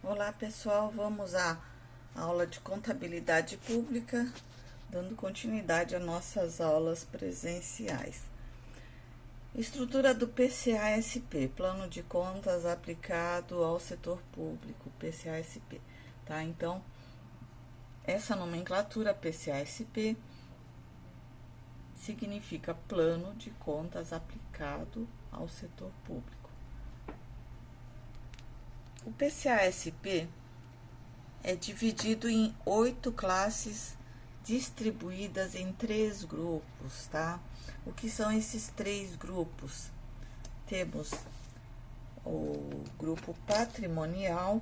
Olá pessoal, vamos à aula de contabilidade pública, dando continuidade às nossas aulas presenciais. Estrutura do PCA-SP, Plano de Contas aplicado ao setor público, PCA-SP, tá? Então, essa nomenclatura PCA-SP significa Plano de Contas aplicado ao setor público. O PCA-SP é dividido em 8 classes distribuídas em 3 grupos, tá? O que são esses 3 grupos? Temos o grupo patrimonial,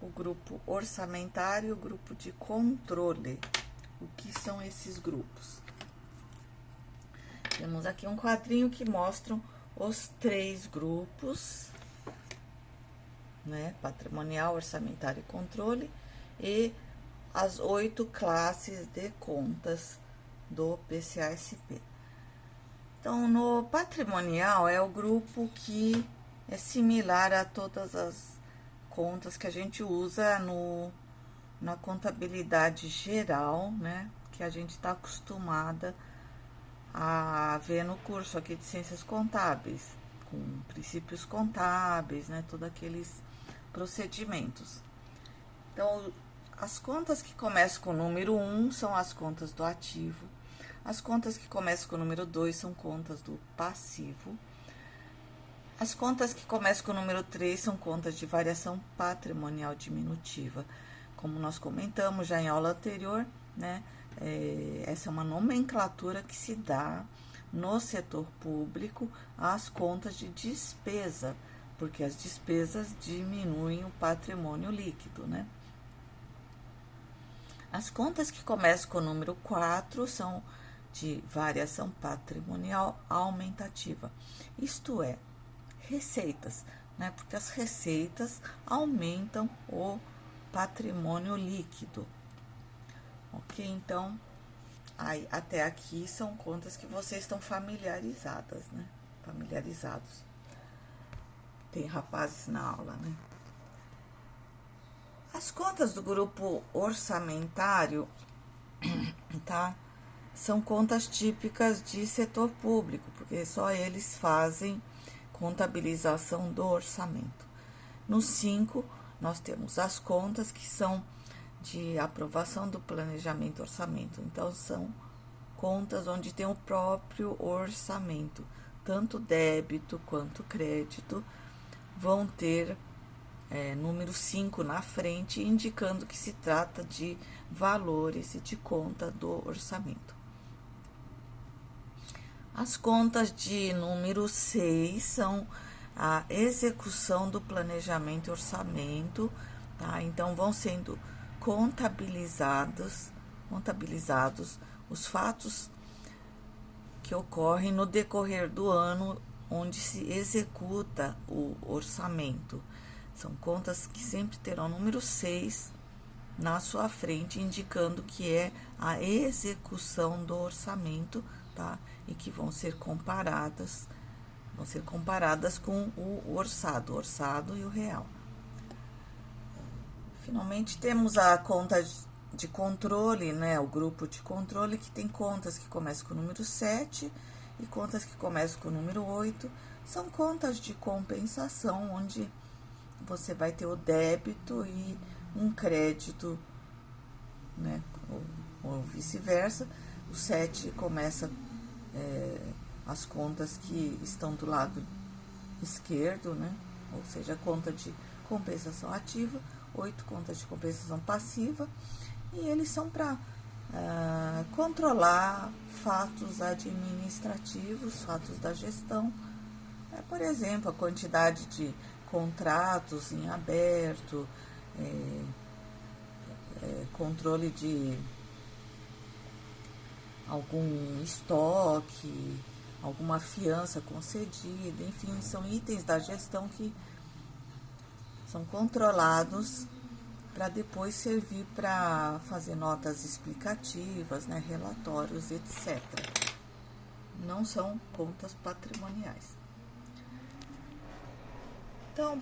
o grupo orçamentário e o grupo de controle. O que são esses grupos? Temos aqui um quadrinho que mostra os 3 grupos, né? Patrimonial, orçamentário e controle, e as 8 classes de contas do PCA-SP. Então, no patrimonial é o grupo que é similar a todas as contas que a gente usa na contabilidade geral, né? Que a gente está acostumada a ver no curso aqui de Ciências Contábeis, com princípios contábeis, né, todos aqueles procedimentos. Então, as contas que começam com o número 1 são as contas do ativo, as contas que começam com o número 2 são contas do passivo, as contas que começam com o número 3 são contas de variação patrimonial diminutiva. Como nós comentamos já em aula anterior, né, essa é uma nomenclatura que se dá no setor público às contas de despesa, porque as despesas diminuem o patrimônio líquido, né? As contas que começam com o número 4 são de variação patrimonial aumentativa, isto é, receitas, né? Porque as receitas aumentam o patrimônio líquido. Ok, então, aí, até aqui são contas que vocês estão familiarizadas, né? Familiarizados. Tem rapazes na aula, né? As contas do grupo orçamentário, tá? São contas típicas de setor público, porque só eles fazem contabilização do orçamento. No 5, nós temos as contas que são de aprovação do planejamento orçamento. Então, são contas onde tem o próprio orçamento, tanto débito quanto crédito, vão ter número 5 na frente, indicando que se trata de valores e de conta do orçamento. As contas de número 6 são a execução do planejamento e orçamento, tá? Então, vão sendo contabilizados os fatos que ocorrem no decorrer do ano onde se executa o orçamento. São contas que sempre terão número 6 na sua frente, indicando que é a execução do orçamento, tá? E que vão ser comparadas com o orçado e o real. Finalmente, temos a conta de controle, né? O grupo de controle, que tem contas que começam com o número 7 e contas que começam com o número 8. São contas de compensação, onde você vai ter o débito e um crédito, né? Ou vice-versa. O 7 começa as contas que estão do lado esquerdo, né? Ou seja, conta de compensação ativa, 8 contas de compensação passiva, e eles são para controlar fatos administrativos, fatos da gestão, por exemplo, a quantidade de contratos em aberto, controle de algum estoque, alguma fiança concedida, enfim, são itens da gestão que são controlados para depois servir para fazer notas explicativas, né, relatórios, etc. Não são contas patrimoniais. Então,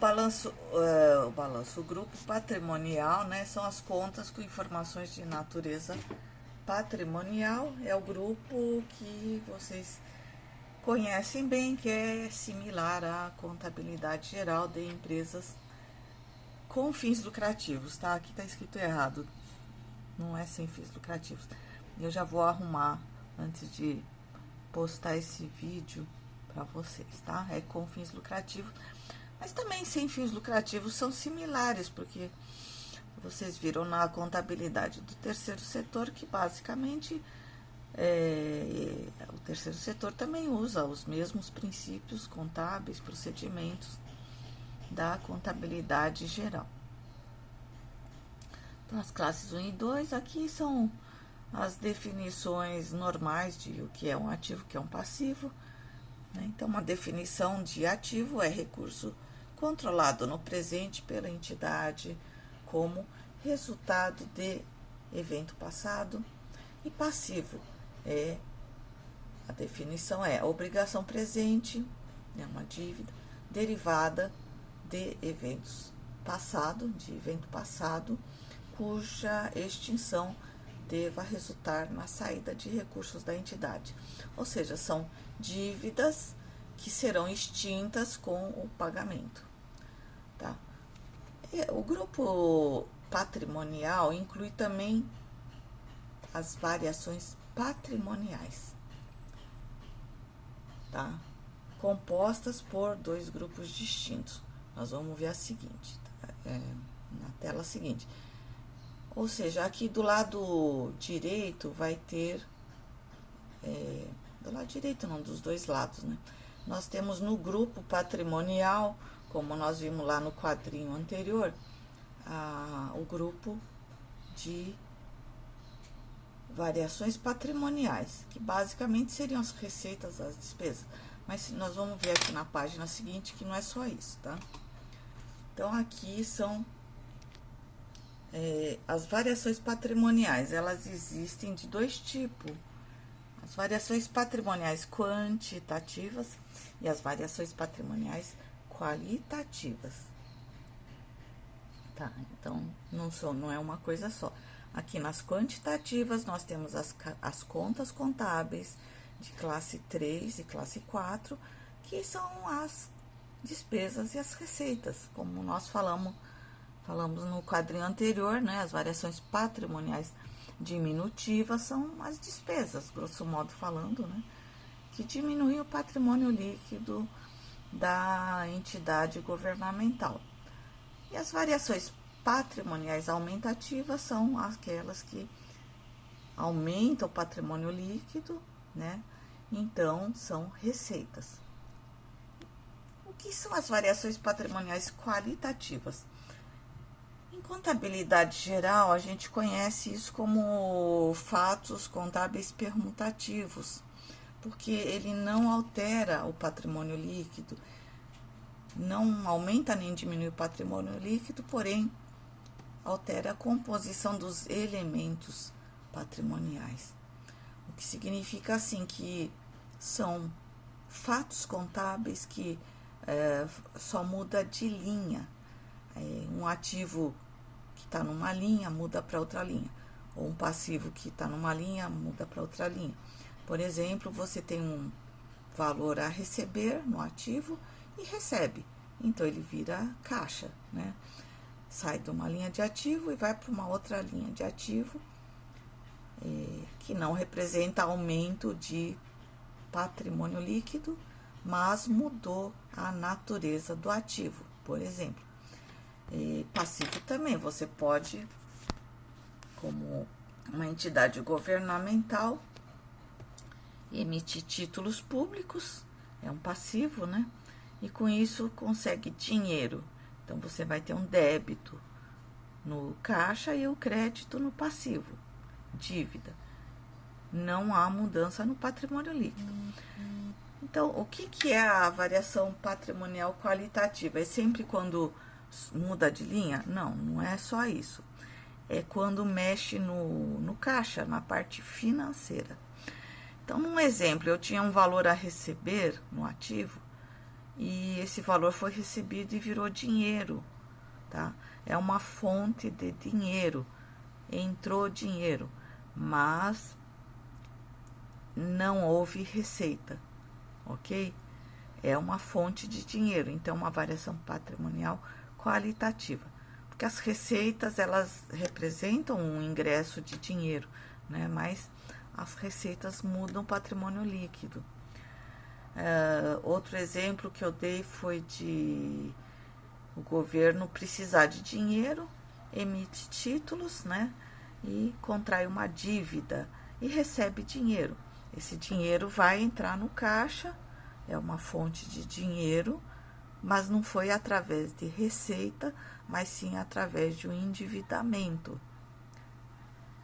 o grupo patrimonial, né, são as contas com informações de natureza patrimonial. É o grupo que vocês conhecem bem, que é similar à contabilidade geral de empresas com fins lucrativos, tá? Aqui tá escrito errado, não é sem fins lucrativos. Eu já vou arrumar antes de postar esse vídeo para vocês, tá? É com fins lucrativos, mas também sem fins lucrativos são similares, porque vocês viram na contabilidade do terceiro setor que basicamente o terceiro setor também usa os mesmos princípios contábeis, procedimentos da contabilidade geral. Então, as classes 1 e 2 aqui são as definições normais de o que é um ativo, o que é um passivo, né? Então, uma definição de ativo é recurso controlado no presente pela entidade como resultado de evento passado, e passivo a definição é obrigação presente, é uma dívida derivada de eventos de evento passado, cuja extinção deva resultar na saída de recursos da entidade. Ou seja, são dívidas que serão extintas com o pagamento, tá? O grupo patrimonial inclui também as variações patrimoniais, tá? Compostas por dois grupos distintos. Nós vamos ver a seguinte, tá? Na tela seguinte. Ou seja, aqui do lado direito vai ter, do lado direito não, dos dois lados, né? Nós temos no grupo patrimonial, como nós vimos lá no quadrinho anterior, o grupo de variações patrimoniais, que basicamente seriam as receitas, as despesas. Mas nós vamos ver aqui na página seguinte que não é só isso, tá? Então, aqui são as variações patrimoniais. Elas existem de dois tipos: as variações patrimoniais quantitativas e as variações patrimoniais qualitativas, tá? Então, não é uma coisa só. Aqui nas quantitativas, nós temos as contas contábeis de classe 3 e classe 4, que são as despesas e as receitas, como nós falamos no quadrinho anterior, né? As variações patrimoniais diminutivas são as despesas, grosso modo falando, né? Que diminuem o patrimônio líquido da entidade governamental. E as variações patrimoniais aumentativas são aquelas que aumentam o patrimônio líquido, né? Então, são receitas. O que são as variações patrimoniais qualitativas? Em contabilidade geral, a gente conhece isso como fatos contábeis permutativos, porque ele não altera o patrimônio líquido, não aumenta nem diminui o patrimônio líquido, porém altera a composição dos elementos patrimoniais. O que significa assim que são fatos contábeis que só muda de linha. Um ativo que está numa linha muda para outra linha, ou um passivo que está numa linha muda para outra linha. Por exemplo, você tem um valor a receber no ativo e recebe, então ele vira caixa, né? Sai de uma linha de ativo e vai para uma outra linha de ativo, que não representa aumento de patrimônio líquido, mas mudou a natureza do ativo, por exemplo. Passivo também, você pode, como uma entidade governamental, emitir títulos públicos, é um passivo, né? E com isso consegue dinheiro. Então, você vai ter um débito no caixa e o crédito no passivo, dívida. Não há mudança no patrimônio líquido. Então, o que é a variação patrimonial qualitativa? É sempre quando muda de linha? Não, não é só isso. É quando mexe no caixa, na parte financeira. Então, num exemplo, eu tinha um valor a receber no ativo e esse valor foi recebido e virou dinheiro, tá? É uma fonte de dinheiro, entrou dinheiro, mas não houve receita, ok? É uma fonte de dinheiro, então uma variação patrimonial qualitativa, porque as receitas elas representam um ingresso de dinheiro, né? Mas as receitas mudam o patrimônio líquido. Outro exemplo que eu dei foi de o governo precisar de dinheiro, emite títulos, né? E contrai uma dívida e recebe dinheiro. Esse dinheiro vai entrar no caixa, é uma fonte de dinheiro, mas não foi através de receita, mas sim através de um endividamento.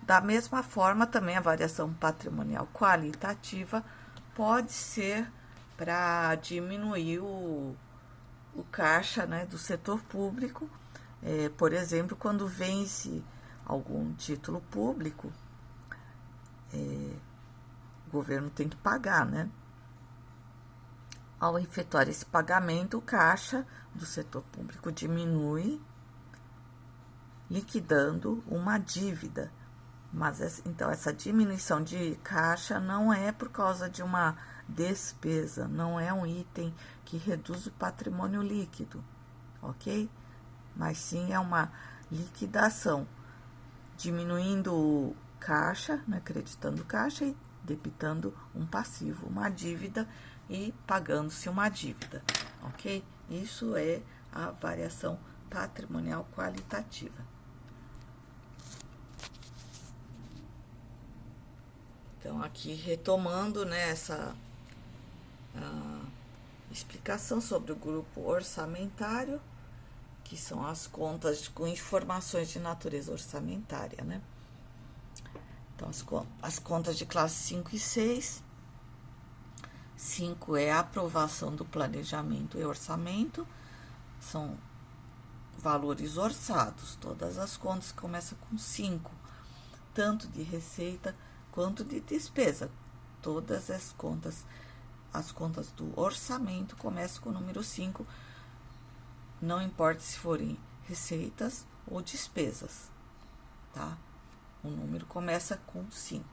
Da mesma forma, também a variação patrimonial qualitativa pode ser para diminuir o caixa, né, do setor público. Por exemplo, quando vence algum título público, o governo tem que pagar, né? Ao efetuar esse pagamento, o caixa do setor público diminui, liquidando uma dívida. Mas então essa diminuição de caixa não é por causa de uma despesa, não é um item que reduz o patrimônio líquido, ok? Mas sim é uma liquidação, diminuindo o caixa, né, acreditando caixa e debitando um passivo, uma dívida e pagando-se uma dívida, ok? Isso é a variação patrimonial qualitativa. Então, aqui retomando, né, essa explicação sobre o grupo orçamentário, que são as contas com informações de natureza orçamentária, né? Então, as contas de classe 5 e 6. 5 é a aprovação do planejamento e orçamento, são valores orçados, todas as contas começam com 5, tanto de receita quanto de despesa. Todas as contas do orçamento começam com o número 5, não importa se forem receitas ou despesas, tá? O número começa com 5.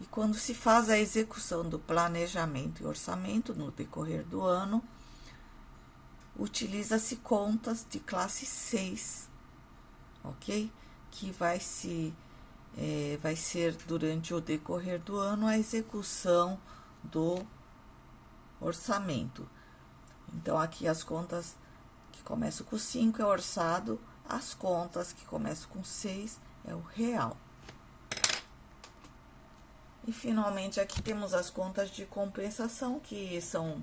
E quando se faz a execução do planejamento e orçamento no decorrer do ano, utiliza-se contas de classe 6, ok? Que vai ser durante o decorrer do ano a execução do orçamento. Então, aqui as contas que começam com 5 é orçado, as contas que começam com 6 é o real. E, finalmente, aqui temos as contas de compensação, que são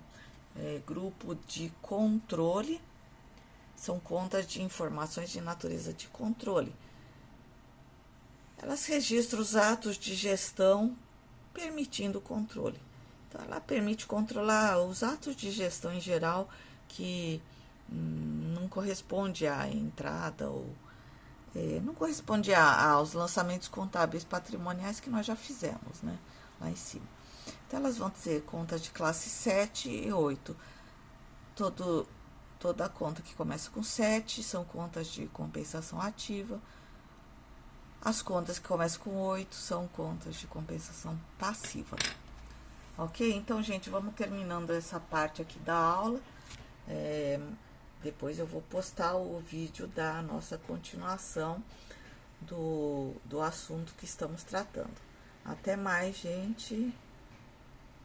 grupo de controle, são contas de informações de natureza de controle. Elas registram os atos de gestão permitindo o controle. Então, ela permite controlar os atos de gestão em geral que não corresponde à entrada ou não corresponde aos lançamentos contábeis patrimoniais que nós já fizemos, né? Lá em cima. Então, elas vão ser contas de classe 7 e 8. Toda conta que começa com 7 são contas de compensação ativa. As contas que começam com 8 são contas de compensação passiva. Ok? Então, gente, vamos terminando essa parte aqui da aula. Depois eu vou postar o vídeo da nossa continuação do assunto que estamos tratando. Até mais, gente!